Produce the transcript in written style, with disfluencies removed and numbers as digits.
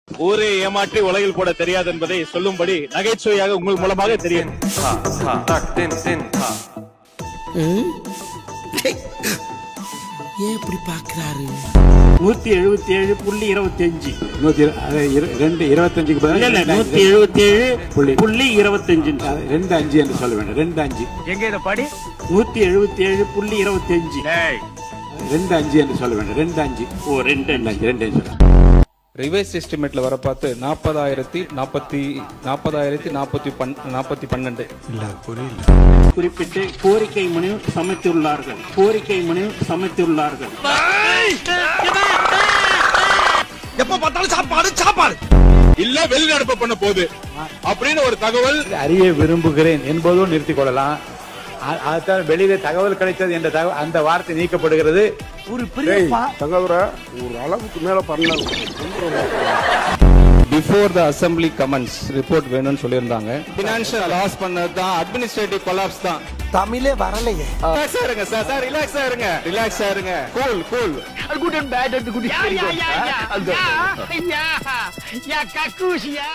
ஊரை ஏமாற்றி உலகில் போட தெரியாது என்பதை சொல்லும்படி நகைச்சுவையாக உங்கள் மூலமாக தெரியும். ஏன் இப்படி பாக்குறாரு? 177.25 25 177.25 25 என்று சொல்ல வேண்டும். 25 எங்க இத படி 177.25 25 என்று சொல்ல வேண்டும். 25 ஓ 2 ரிவைஸ் எஸ்டிமேட்ல வர பார்த்து 40,412 குறிப்பிட்டு கோரிக்கை மனு சமைத்துள்ளார்கள். எப்ப பார்த்தாலும் சாப்பாடு இல்ல வெளிநடப்பு பண்ண போகுது அப்படின்னு ஒரு தகவல் அறிய விரும்புகிறேன் என்பதும் நிறுத்திக் கொள்ளலாம். அதுதான் வெளியில தகவல் கிடைத்தது என்ற அந்த வார்த்தை நீக்கப்படுகிறது. ஒரு பெரிய தகவலை ஒரு அளவுக்கு மேல பண்ணாங்க. Before the assembly comments report வேணும்னு சொல்லியிருந்தாங்க. பினான்சியல் லாஸ் பண்ணது தான், அட்மினிஸ்ட்ரேட்டிவ் கொலாப்ஸ் தான். தமிழே வரலையே. ரிலாக்ஸா இருங்க சார், ரிலாக்ஸா இருங்க. Cool good and bad and good. யா கக்கூசியா